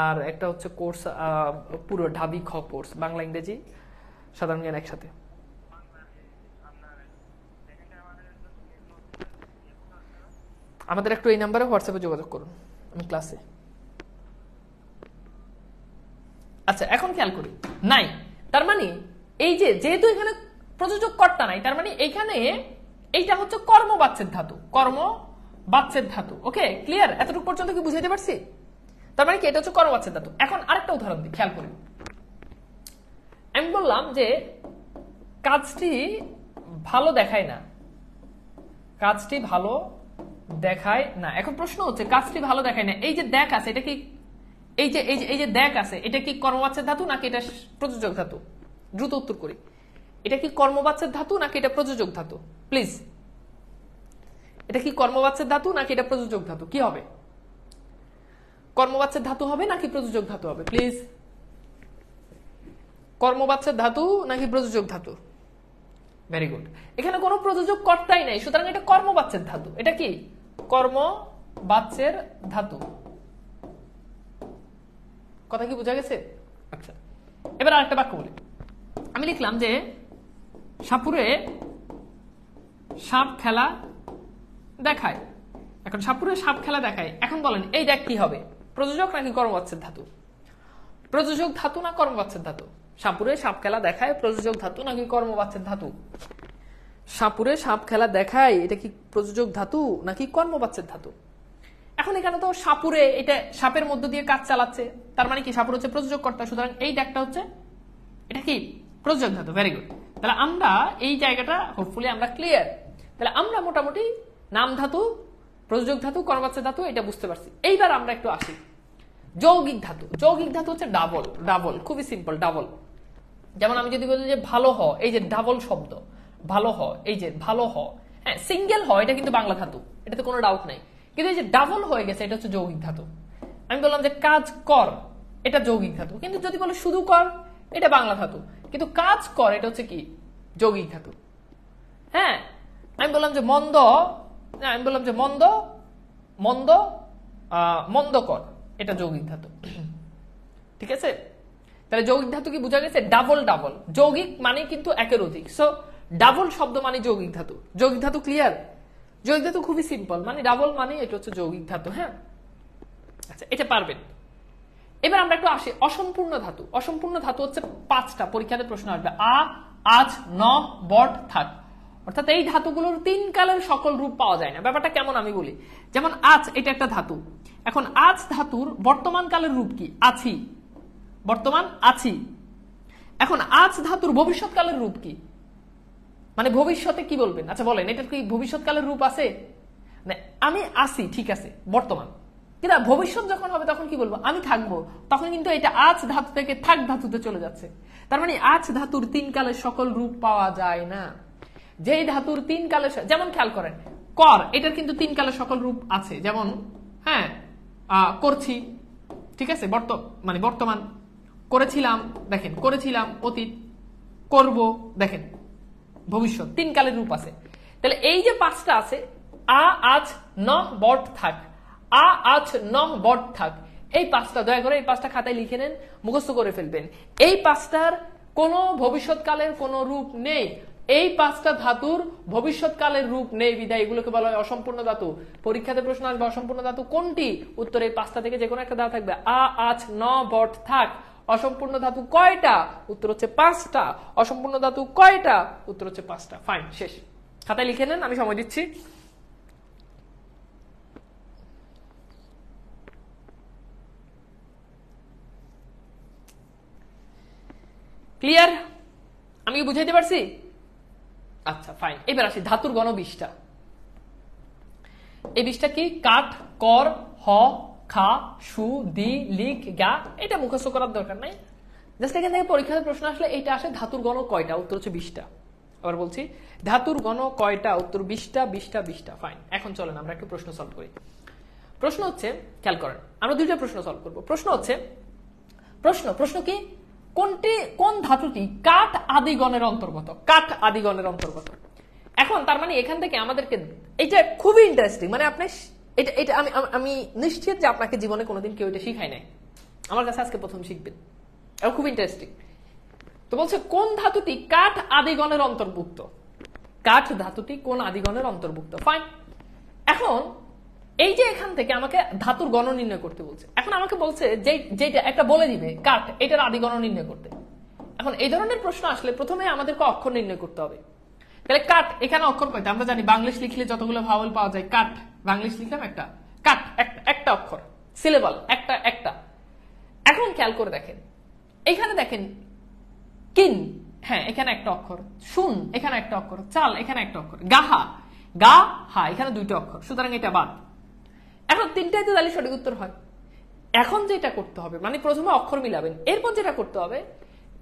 আর একটা হচ্ছে কোর্স পুরো ঢাবি খ কোর্স, বাংলা ইংরেজি সাধারণ জ্ঞান একসাথে। আমাদের একটু এই নাম্বারে হোয়াটসঅ্যাপে যোগাযোগ করুন, আমি ক্লাসে। আচ্ছা, এখন খেয়াল করি, নাই, তার মানে এই যে যেহেতু এখানে প্রযোজক কর্তা নাই, তার মানে এইখানে এইটা হচ্ছে কর্মবাচ্যের ধাতু। ওকে, ক্লিয়ার? এতটুকু পর্যন্ত কি বুঝাইতে পারছি? তার মানে কি এটা হচ্ছে কর্মবাচ্যের ধাতু। এখন আরেকটা উদাহরণ দিই, খেয়াল করি। আমি বললাম যে কাজটি ভালো দেখায় না। এখন প্রশ্ন হচ্ছে কাজটি ভালো দেখায় না, এই যে দেখ আছে, এটা কি এই যে দেখ আছে, এটা কি কর্মবাচ্যের ধাতু নাকি এটা প্রযোজক ধাতু? দ্রুত উত্তর করি, এটা কি কর্মবাচ্যের ধাতু নাকি এটা প্রযোজক ধাতু? প্লিজ, এটা কি কর্মবাচ্যের ধাতু নাকি এটা প্রযোজক ধাতু? কি হবে? কর্মবাচ্যের ধাতু হবে নাকি প্রযোজক ধাতু হবে? প্লিজ, কর্মবাচ্যের ধাতু নাকি প্রযোজক ধাতু? Very good. এখানে কোনো প্রযোজক কর্তাই নাই, সুতরাং এটা কর্মবাচ্যের ধাতু। এটা কি কর্মবাচ্যের ধাতু? কথা কি বোঝা গেছে? আচ্ছা, এবার আরেকটা বাক্য বলি। আমি লিখলাম যে সাপুরে সাপ খেলা দেখায়। এখন সাপুরে সাপ খেলা দেখায়, এখন বলেন এই দেখ কি হবে, প্রযোজক নাকি কর্মবাচ্যের ধাতু? প্রযোজক ধাতু না কর্মবাচ্যের ধাতু? সাপুরে সাপ খেলা দেখায় প্রযোজক ধাতু নাকি কর্মবাচ্যের ধাতু? সাপুরে সাপ খেলা দেখায়, এটা কি প্রযোজক ধাতু নাকি কর্মবাচ্যের ধাতু? এখন এখানে তো সাপুরে এটা সাপের মধ্য দিয়ে কাজ চালাচ্ছে, তার মানে কি সাপুর হচ্ছে প্রযোজক কর্তা, সুতরাং এই ডাকটা হচ্ছে এটা কি প্রযোজক ধাতু। Very good. তাহলে আমরা এই জায়গাটা হোপফুলি আমরা ক্লিয়ার। তাহলে আমরা মোটামুটি নাম ধাতু, প্রযোজক ধাতু, কর্মবাচ্যের ধাতু এটা বুঝতে পারছি। এইবার আমরা একটু আসি যৌগিক ধাতু। যৌগিক ধাতু হচ্ছে ডাবল, খুবই সিম্পল, ডাবল। যেমন আমি যদি বলি যে ভালো হ, এই যে ডাবল শব্দ, ভালো হ, এই যে ভালো হ, হ্যাঁ সিঙ্গেল হ, এটা কিন্তু বাংলা ধাতু, এটাতে কোনো ডাউট নাই। কিন্তু এই যে ডাবল হয়ে গেছে, এটা হচ্ছে যৌগিক ধাতু। আমি বললাম যে কাজ কর, এটা যৌগিক ধাতু। কিন্তু যদি বলে শুধু কর, এটা বাংলা ধাতু। কিন্তু কাজ কর এটা হচ্ছে কি যৌগিক ধাতু। হ্যাঁ, আমি বললাম যে মন্দ, আমি বললাম যে মন্দ মন্দ মন্দ কর, এটা যৌগিক ধাতু। ঠিক আছে? তাহলে যৌগিক ধাতু কি বোঝা গেছে? ডাবল ডাবল, যৌগিক মানে কিন্তু একের অধিক, সো ডাবল শব্দ মানে যৌগিক ধাতু। যৌগিক ধাতু ক্লিয়ার? যৌগিক ধাতু খুবই সিম্পল, মানে ডাবল মানে এটা হচ্ছে যৌগিক ধাতু। হ্যাঁ, আচ্ছা, এটা পারবেন। এবার আমরা একটু আসি অসম্পূর্ণ ধাতু। অসম্পূর্ণ ধাতু হচ্ছে 5টা, পরীক্ষাতে প্রশ্ন আসবে। আজ, ন, বট, থাক। অর্থাৎ এই ধাতুগুলোর 3 কালের সকল রূপ পাওয়া যায় না। ব্যাপারটা কেমন আমি বলি। যেমন আজ, এটা একটা ধাতু। এখন আজ ধাতুর বর্তমান কালের রূপ কি? আছি, বর্তমান আছি। এখন আজ ধাতুর ভবিষ্যৎ কালের রূপ কি? মানে ভবিষ্যতে কি বলবেন? আচ্ছা বলেন, এটার কি ভবিষ্যৎ কালের রূপ আছে? আমি আসি, ঠিক আছে, বর্তমান। কিন্তু ভবিষ্যৎ যখন হবে তখন কি বলবো, আমি থাকবো, তখন কিন্তু এটা আজ ধাতু থেকে থাক ধাতুতে চলে যাচ্ছে। তার মানে আজ ধাতুর 3 কালের সকল রূপ পাওয়া যায় না। যেই ধাতুর 3 কালের, যেমন খেয়াল করেন কর, এটার কিন্তু 3 কালের সকল রূপ আছে, যেমন হ্যাঁ করছি, ঠিক আছে, মানে বর্তমান, করেছিলাম, দেখেন করেছিলাম অতীত, করব, দেখেন ভবিষ্যৎ, 3 কালের রূপ আছে। তাহলে এই যে 5টা আছে, আজ নহ বট থাক, আজ নহ বট থাক, এই 5টা দয়া করে এই 5টা খাতায় লিখে নেন, মুখস্থ করে ফেলবেন। এই 5টার কোনো ভবিষ্যৎকালের কোনো রূপ নেই, এই 5টা ধাতুর ভবিষ্যৎকালের রূপ নেই, বিদায় এগুলোকে বলা হয় অসম্পূর্ণ ধাতু। পরীক্ষাতে প্রশ্ন আসবে অসম্পূর্ণ ধাতু কোনটি, উত্তর এই 5টা থেকে যে কোনো একটা দেওয়া থাকবে। আজ ন বট থাক, অসম্পূর্ণ ধাতু কয়টা, উত্তর হচ্ছে 5টা। অসম্পূর্ণ ধাতু কয়টা, উত্তর হচ্ছে 5টা। ফাইন, শেষ। খাতায় লিখে নেন, আমি সময় দিচ্ছি। ক্লিয়ার? আমি কি বুঝাইতে পারছি? আচ্ছা ফাইন। এবার আসি ধাতুর গণ 20টা। এই 20টা কি? কাঠ, কর, হ, খা, সু, দি, লিখ, গা। এটা মুখস্থ করার দরকার নাই, জাস্ট এখান থেকে পরীক্ষাতে প্রশ্ন আসলে এটা আসে ধাতুর গণ কয়টা, উত্তর হচ্ছে 20টা। আবার বলছি, ধাতুর গণ কয়টা, উত্তর 20টা, 20টা, 20টা। ফাইন। এখন চলেন আমরা একটু প্রশ্ন সলভ করি। প্রশ্ন হচ্ছে, খেয়াল করেন, আমরা 2টা প্রশ্ন সলভ করব। প্রশ্ন হচ্ছে, প্রশ্ন কি, কোন ধাতুটি কাঠ আদিগণের অন্তর্গত, কাঠ আদিগণের অন্তর্গত। এখন তার মানে এখান থেকে আমাদেরকে, এটা খুবই ইন্টারেস্টিং, মানে আপনি এটা আমি নিশ্চিত যে আপনাকে জীবনে কোনোদিন কেউ এটা শিখায় নাই, আমার কাছে আজকে প্রথম শিখবেন, এটা খুব ইন্টারেস্টিং। তো বলছে কোন ধাতুটি কাঠ আদিগণের অন্তর্ভুক্ত, কাঠ ধাতুটি কোন আদিগণের অন্তর্ভুক্ত। ফাইন। এখন এই যে এখান থেকে আমাকে ধাতুর গণ নির্ণয় করতে বলছে, এখন আমাকে বলছে যেটা একটা বলে দিবে কাঠ, এটার আদিগণ নির্ণয় করতে। এখন এই ধরনের প্রশ্ন আসলে প্রথমে আমাদেরকে অক্ষর নির্ণয় করতে হবে। তাহলে কাঠ, এখানে অক্ষর কয়টা আমরা জানি, বাংলিশ লিখলে যতগুলো ভাওয়েল পাওয়া যায়, কাঠ বাংলিশ লিখলাম একটা, কাঠ একটা অক্ষর, সিলেবল একটা। এখন খেয়াল করে দেখেন, এখানে দেখেন কিন, হ্যাঁ এখানে একটা অক্ষর, শুন এখানে একটা অক্ষর, চাল এখানে একটা অক্ষর, গা হা এখানে 2টা অক্ষর, সুতরাং এটা বাদ। এখন 3টাই তো তাহলে সঠিক উত্তর হয়। এখন যেটা করতে হবে, মানে প্রথমে অক্ষর মিলাবেন, এরপর যেটা করতে হবে,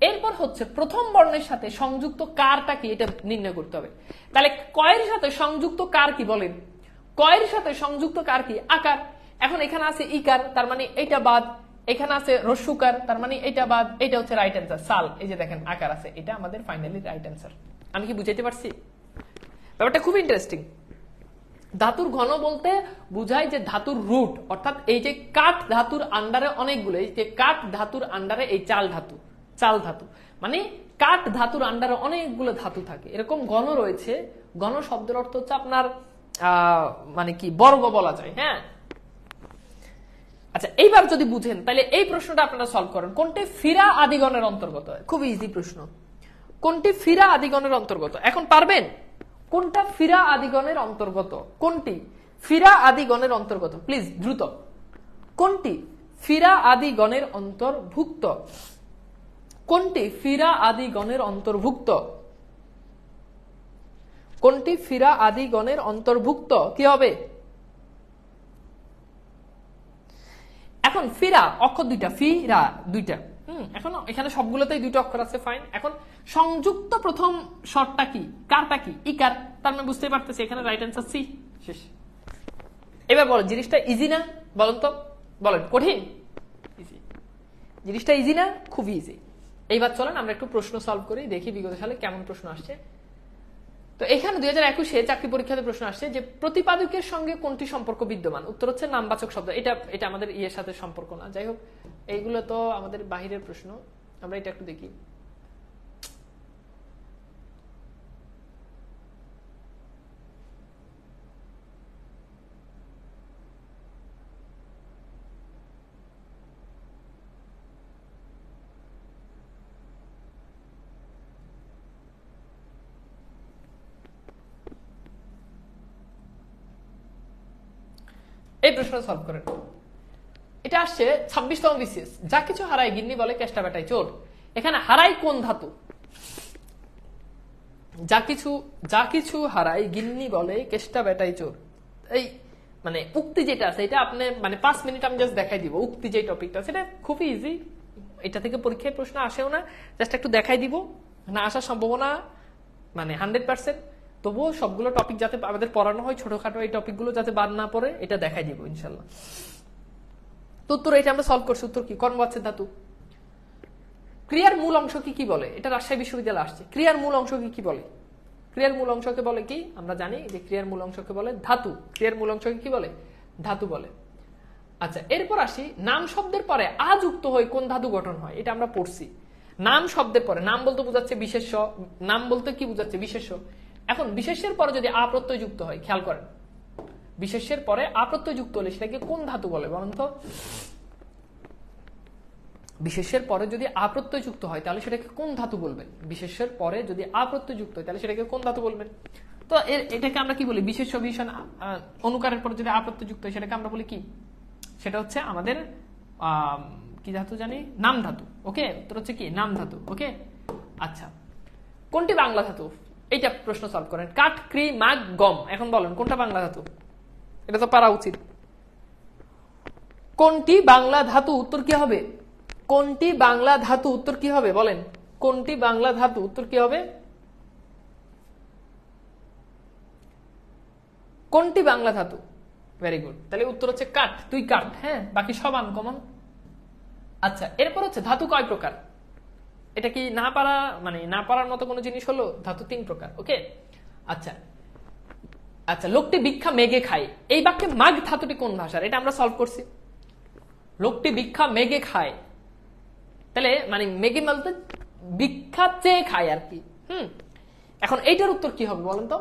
এরপর হচ্ছে প্রথম বর্ণের সাথে সংযুক্ত কারটা কি এটা নির্ণয় করতে হবে। তাহলে কয়ের সাথে সংযুক্ত কার কি বলেন, কয়ের সাথে সংযুক্ত কার কি, আকার। এখন এখানে আছে ইকার, তার মানে এটা বাদ, এখানে আছে রস্যুকার, তার মানে এটা বাদ, এটা হচ্ছে রাইট অ্যান্সার। সাল, এই যে দেখেন আকার আছে, এটা আমাদের ফাইনালি রাইট অ্যান্সার। আমি কি বুঝাইতে পারছি? ব্যাপারটা খুব ইন্টারেস্টিং। ধাতুর ঘন বলতে বুঝায় যে ধাতুর রুট, অর্থাৎ এই যে কাঠ ধাতুর আন্ডারে অনেকগুলো, এই যে কাঠ ধাতুর আন্ডারে এই চাল ধাতু, মানে কাঠ ধাতুর আন্ডারে অনেকগুলো ধাতু থাকে, এরকম ঘন রয়েছে। ঘন শব্দের অর্থ হচ্ছে আপনার মানে কি বর্গ বলা যায়। হ্যাঁ, আচ্ছা এইবার যদি বুঝেন তাহলে এই প্রশ্নটা আপনারা সলভ করেন, কোনটি ফিরা আদিগণের অন্তর্গত। খুব ইজি প্রশ্ন, কোনটি ফিরা আদিগণের অন্তর্গত। এখন পারবেন কোনটা ফিরা আদিগণের অন্তর্গত, কোনটি ফিরা আদিগণের অন্তর্গত, প্লিজ দ্রুত, কোনটি ফিরা আদিগণের অন্তর্ভুক্ত, কোনটি ফিরা আদিগণের অন্তর্ভুক্ত, কোনটি ফিরা আদিগণের অন্তর্ভুক্ত, কি হবে? এখন ফিরা অক্ষর 2টা, ফিরা 2টা। এখন এখানে সবগুলোতেই 2টা অক্ষর আছে। ফাইন। এখন সংযুক্ত প্রথম শর্টটা কি, কারটা কি, ইকার, তার মানে বুঝতে পারতেছি এখানে রাইট অ্যান্সার সি। শেষ। এবার বলেন জিনিসটা ইজি না, বলেন তো, বলেন কঠিন? ইজি। জিনিসটা ইজি না? খুব ইজি। এইবার চলেন আমরা একটু প্রশ্ন সলভ করি, দেখি বিগত সালে কেমন প্রশ্ন আসছে। তো এখানে 2021-এ চাকরি পরীক্ষাতে প্রশ্ন আসছে যে প্রতিপাদকের সঙ্গে কোনটি সম্পর্ক বিদ্যমান। উত্তর হচ্ছে নামবাচক শব্দ। এটা আমাদের ইয়ের সাথে সম্পর্ক না, যাই হোক এইগুলো তো আমাদের বাহিরের প্রশ্ন, আমরা এটা একটু দেখি। এই প্রশ্নটা সলভ করেন। এটা আসছে 26তম বিসিএস। যা কিছু হারায় গিন্নি বলে কেষ্টা বেটায় চোর। এখানে হারাই কোন ধাতু? যা কিছু হারাই গিন্নি বলে কেষ্টা বেটায় চোর। এই মানে উক্তি যেটা আছে এটা আপনি মানে 5 মিনিট আমি জাস্ট দেখাই দিব। উক্তি যে টপিকটা সেটা খুবই ইজি, এটা থেকে পরীক্ষায় প্রশ্ন আসেও না, জাস্ট একটু দেখাই দিব, না আসার সম্ভাবনা মানে 100%। তবুও সবগুলো টপিক যাতে আমাদের পড়ানো হয়, ছোটখাটো এই টপিকগুলো যাতে বাদ না পড়ে এটা দেখাই দিব ইনশাল্লাহ। তো উত্তর এটা আমরা সলভ করছি। উত্তর কি? কর্মবাচ্যের ধাতু। ক্রিয়ার মূল অংশ কি বলে? এটা রাজশাহী বিশ্ববিদ্যালয়ে আসছে। ক্রিয়ার মূল অংশ কি বলে? ক্রিয়ার মূল অংশকে বলে কি? আমরা জানি যে ক্রিয়ার মূল অংশকে বলে ধাতু। ক্রিয়ার মূল অংশকে কি বলে? ধাতু বলে। আচ্ছা, এরপর আসি নাম শব্দের পরে আ যুক্ত হয়ে কোন ধাতু গঠন হয়, এটা আমরা পড়ছি। নাম শব্দের পরে, নাম বলতে বোঝাচ্ছে বিশেষ্য, নাম বলতে কি বোঝাচ্ছে? বিশেষ্য। এখন বিশেষ্যের পরে যদি আ প্রত্যয় যুক্ত হয়, খেয়াল করেন, বিশেষ্যের পরে আ প্রত্যয় যুক্ত হলে সেটাকে কোন ধাতু বলে বলেন তো? বিশেষ্যের পরে যদি আ প্রত্যয় যুক্ত হয় তাহলে সেটাকে কোন ধাতু বলবেন? বিশেষ্যের পরে যদি আ প্রত্যয় যুক্ত হয় তাহলে সেটাকে কোন ধাতু বলবেন? তো এটাকে আমরা কি বলি? বিশেষ্য বিশেষণ অনুকারের পরে যদি আ প্রত্যয় যুক্ত হয় সেটাকে আমরা বলি কি? সেটা হচ্ছে আমাদের কি ধাতু জানি? নাম ধাতু। ওকে, তোর হচ্ছে কি? নাম ধাতু। ওকে, আচ্ছা, কোনটি বাংলা ধাতু? এইটা প্রশ্ন সলভ করেন। কাঠ, ক্রি, মাগ, গম। এখন বলেন কোনটা বাংলা ধাতু? এটা তো পারা উচিত। কোনটি বাংলা ধাতু? উত্তর কি হবে? কোনটি বাংলা ধাতু? উত্তর কি হবে বলেন? কোনটি বাংলা ধাতু? উত্তর কি হবে? কোনটি বাংলা ধাতু? Very good. তাহলে উত্তর হচ্ছে কাঠ। তুই কাঠ। হ্যাঁ, বাকি সব আনকমন। আচ্ছা, এরপর হচ্ছে ধাতু কয় প্রকার? এটা কি না পারা মানে না পারার মতো কোনো জিনিস হলো? ধাতু 3 প্রকার। ওকে, আচ্ছা আচ্ছা, লোকটি ভিক্ষা মেঘে খায়, এই বাক্যে মাগ ধাতুটি কোন ভাষার? এটা আমরা সলভ করছি। লোকটি ভিক্ষা মেঘে খায়, তাহলে মানে মেঘে বলতে ভিক্ষা চেয়ে খায় আর কি। এখন এইটার উত্তর কি হবে বলেন তো?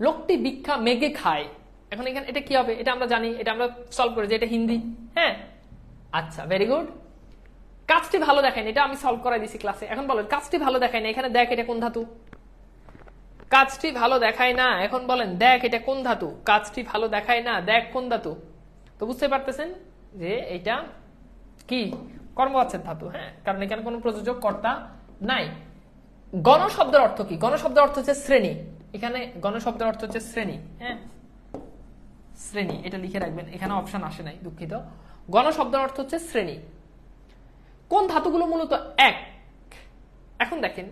লোকটি ভিক্ষা মেঘে খায়। এখন এখানে এটা কি হবে? এটা আমরা জানি, এটা আমরা সলভ করি যে এটা হিন্দি। হ্যাঁ, আচ্ছা, ভেরি গুড। কাজটি ভালো দেখায় না, এটা আমি সলভ করাই দিছি ক্লাসে। এখন বলেন কাজটি ভালো দেখায় না, এখানে দেখ এটা কোন ধাতু? কাজটি ভালো দেখায় না, এখন বলেন দেখ এটা কোন ধাতু? কাজটি ভালো দেখায় না, দেখ কোন ধাতু? তো বুঝতে পারতেছেন যে এটা কি? কর্মবাচ্যের ধাতু। হ্যাঁ, কারণ এখানে কোনো প্রযোজক কর্তা নাই। গণ শব্দের অর্থ কি? গণ শব্দের অর্থ হচ্ছে শ্রেণী। এখানে গণ শব্দের অর্থ হচ্ছে শ্রেণী। হ্যাঁ, শ্রেণী, এটা লিখে রাখবেন, এখানে অপশন আসে নাই, দুঃখিত। গণ শব্দের অর্থ হচ্ছে শ্রেণী। কোন ধাতুগুলো মূলত এক? এখন দেখেন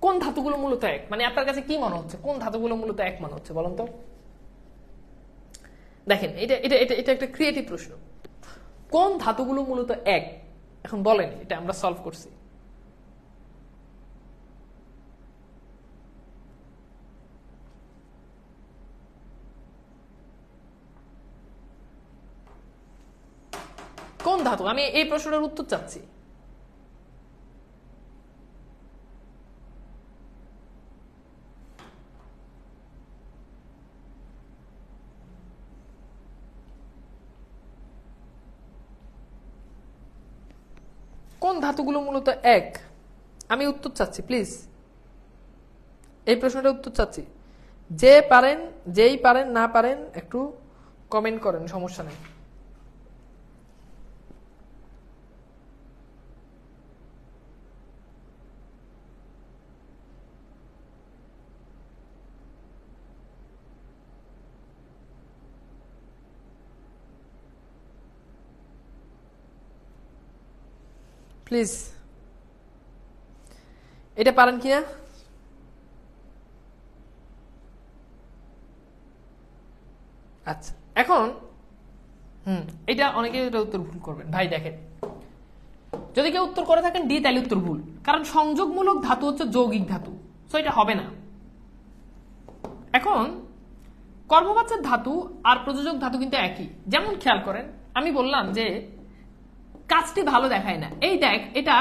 কোন ধাতুগুলো মূলত এক, মানে আপনার কাছে কি মনে হচ্ছে কোন ধাতুগুলো মূলত এক মনে হচ্ছে বলেন তো? দেখেন এটা এটা এটা এটা একটা ক্রিয়েটিভ প্রশ্ন। কোন ধাতুগুলো মূলত এক? এখন বলেন, এটা আমরা সলভ করছি। কোন ধাতু? আমি এই প্রশ্নটার উত্তর চাচ্ছি। কোন ধাতুগুলো মূলত এক? আমি উত্তর চাচ্ছি প্লিজ, এই প্রশ্নটার উত্তর চাচ্ছি। যে পারেন, যেই পারেন, না পারেন একটু কমেন্ট করেন, সমস্যা নেই। প্লিজ, এটা পারেন কিনা? আচ্ছা, এখন এটা অনেকে এটা উত্তর ভুল করবেন। ভাই দেখেন, যদি কেউ উত্তর করে থাকেন ডি, তাহলে উত্তর ভুল, কারণ সংযোগমূলক ধাতু হচ্ছে যৌগিক ধাতু, সো এটা হবে না। এখন কর্মবাচ্যের ধাতু আর প্রযোজক ধাতু কিন্তু একই। যেমন খেয়াল করেন, আমি বললাম যে কাজটি ভালো দেখায় না, এই দেখ এটা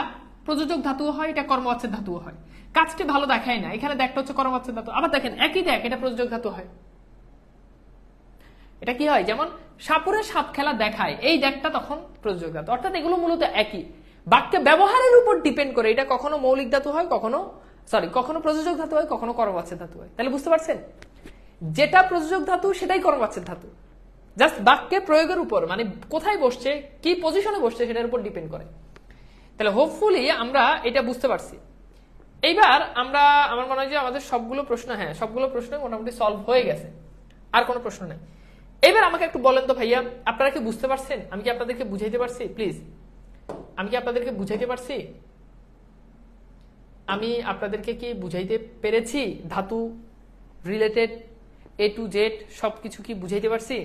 প্রযোজক ধাতু হয়, এটা কর্মবাচ্যের ধাতু হয়। কাজটি ভালো দেখায় না, এখানে দেখটা হচ্ছে কর্মবাচ্যের ধাতু। আবার দেখেন একই দেখ, এটা প্রযোজক ধাতু হয়। এটা কি হয়? যেমন সাপুরে সাপ খেলা দেখায়, এই দেখটা তখন প্রযোজক ধাতু। অর্থাৎ এগুলো মূলত একই, বাক্যে ব্যবহারের উপর ডিপেন্ড করে এটা কখনো মৌলিক ধাতু হয়, কখনো প্রযোজক ধাতু হয়, কখনো কর্মবাচ্যের ধাতু হয়। তাহলে বুঝতে পারছেন, যেটা প্রযোজক ধাতু সেটাই কর্মবাচ্যের ধাতু। জাস্ট বাক্যে প্রয়োগের উপর, মানে কোথায় বসছে, কি পজিশনে বসছে সেটার উপর ডিপেন্ড করে। তাহলে হোপফুলি আমরা এটা বুঝতে পারছি। এইবার আমরা, আমার মনে হয় যে আমাদের সবগুলো প্রশ্ন, হ্যাঁ সবগুলো প্রশ্ন মোটামুটি সলভ হয়ে গেছে, আর কোনো প্রশ্ন নেই। এবার আমাকে একটু বলেন তো ভাইয়া, আপনারা কি বুঝতে পারছেন? আমি কি আপনাদেরকে বুঝাইতে পারছি? প্লিজ, আমি কি আপনাদেরকে বুঝাইতে পারছি? আমি আপনাদেরকে কি বুঝাইতে পেরেছি? ধাতু রিলেটেড A to Z সবকিছু কি বুঝাইতে পারছি?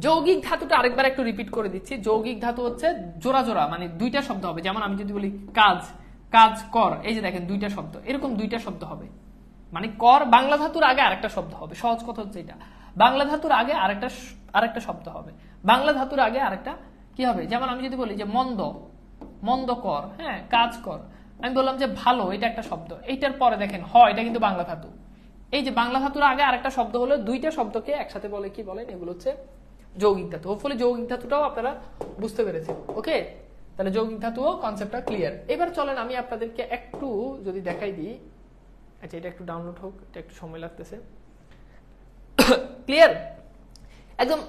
যৌগিক ধাতুটা আরেকবার একটু রিপিট করে দিচ্ছি। যৌগিক ধাতু হচ্ছে জোড়া জোড়া, মানে দুইটা শব্দ হবে। যেমন আমি যদি বলি কাজ, কাজ কর, এই যে দেখেন দুইটা শব্দ, এরকম দুইটা শব্দ হবে। মানে কর বাংলা ধাতুর আগে আরেকটা শব্দ হবে। সহজ কথা হচ্ছে এটা, বাংলা ধাতুর আগে আরেকটা শব্দ হবে, বাংলা ধাতুর আগে আরেকটা কি হবে। যেমন আমি যদি বলি যে মন্দ, মন্দ কর, হ্যাঁ কাজ কর। আমি বললাম যে ভালো, এটা একটা শব্দ। এইটার পরে দেখেন হ, এটা কিন্তু বাংলা ধাতু। এই যে বাংলা ধাতুর আগে আরেকটা শব্দ হলো, দুইটা শব্দকে একসাথে বলে কি বলেন? এগুলো হচ্ছে যৌগিক ধাতু। হোপফুলি যৌগিক ধাতুটাও আপনারা বুঝতে পেরেছেন। ওকে, তাহলে যৌগিক ধাতুও কনসেপ্টটা ক্লিয়ার। এবার চলেন আমি আপনাদেরকে একটু যদি দেখাই দিই। আচ্ছা, এটা একটু ডাউনলোড হোক, এটা একটু সময় লাগতেছে। ক্লিয়ার একদম।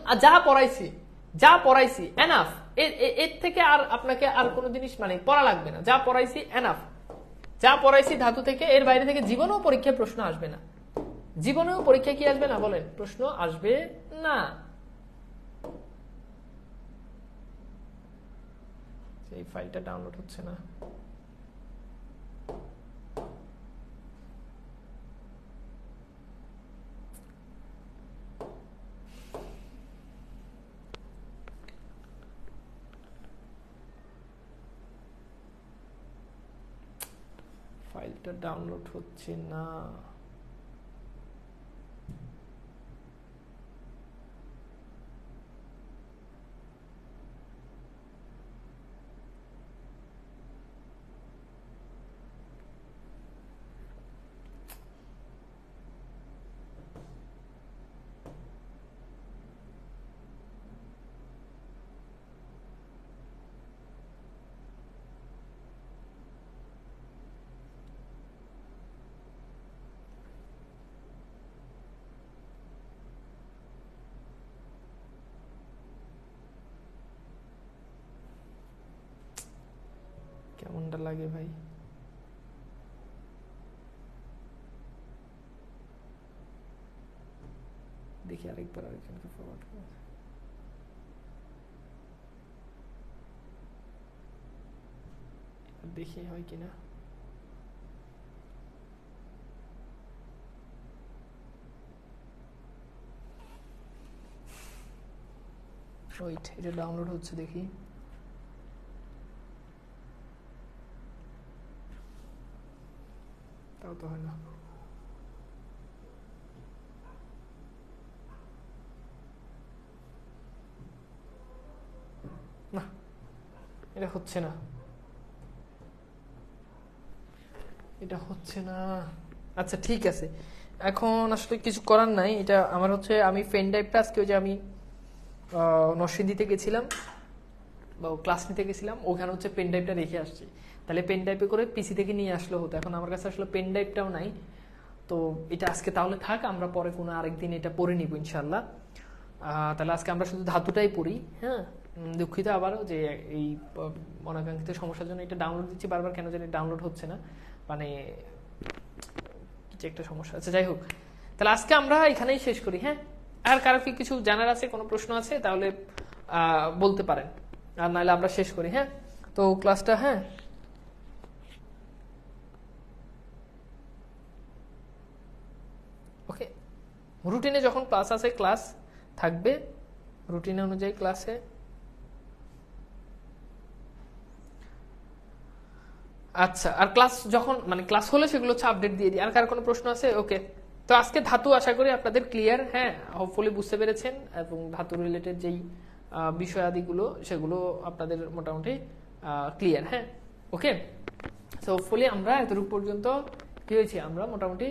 যা পড়াইছি এনাফ। এর থেকে আর আপনাকে আর কোনো জিনিস মানে পড়া লাগবে না। যা পড়াইছি এনাফ, যা পড়াইছি ধাতু থেকে, এর বাইরে থেকে জীবনেও পরীক্ষায় প্রশ্ন আসবে না। জীবনেও পরীক্ষায় কি আসবে না বলেন? প্রশ্ন আসবে না। এই ফাইলটা ডাউনলোড হচ্ছে না। ফাইলটা ডাউনলোড হচ্ছে না। কেমনটা লাগে ভাই? দেখি আরেকবার আরেকজনকে ফরওয়ার্ড করে। দেখি হয় কিনা। ওয়েট, এটা ডাউনলোড হচ্ছে, দেখি। তাও তো হয় না। না, এটা হচ্ছে না, এটা হচ্ছে না। আচ্ছা ঠিক আছে, এখন আসলে কিছু করার নাই। এটা আমার হচ্ছে, আমি পেন ড্রাইভটা আজকে ওই যে আমি নরসিংদীতে গেছিলাম বা ক্লাস নিতে গেছিলাম, ওখানে হচ্ছে পেন ড্রাইভটা রেখে আসছি। তাহলে পেন ড্রাইভে করে পিসি থেকে নিয়ে আসলে হতো। এখন আমার কাছে আসলে পেন ড্রাইভটাও নাই। তো এটা আজকে তাহলে থাক, আমরা পরে কোনো আরেকদিন এটা পড়ে নিব ইনশাল্লাহ। তাহলে আজকে আমরা শুধু ধাতুটাই পড়ি। হ্যাঁ, দুঃখিত আবারও যে এই অনাকাঙ্ক্ষিত সমস্যার জন্য এটা ডাউনলোড দিচ্ছি বারবার, কেন জানি ডাউনলোড হচ্ছে না, মানে কিছু একটা সমস্যা আছে। যাই হোক, তাহলে আজকে আমরা এখানেই শেষ করি। হ্যাঁ, আর কারো কি কিছু জানার আছে, কোনো প্রশ্ন আছে তাহলে বলতে পারেন, আর নাহলে আমরা শেষ করি। হ্যাঁ, তো ক্লাসটা, হ্যাঁ ওকে, রুটিনে যখন ক্লাস আছে ক্লাস থাকবে, রুটিন অনুযায়ী ক্লাসে। আচ্ছা, আর ক্লাস যখন মানে ক্লাস হলে সেগুলো হচ্ছে আপডেট দিয়ে দিই। আর কার কোনো প্রশ্ন আছে? ওকে, তো আজকে ধাতু আশা করি আপনাদের ক্লিয়ার। হ্যাঁ, হোপফুলি বুঝতে পেরেছেন, এবং ধাতু রিলেটেড যেই বিষয়াদিগুলো সেগুলো আপনাদের মোটামুটি ক্লিয়ার। হ্যাঁ, ওকে, সো হোপফুলি আমরা এতটুকু পর্যন্ত কি হয়েছি, আমরা মোটামুটি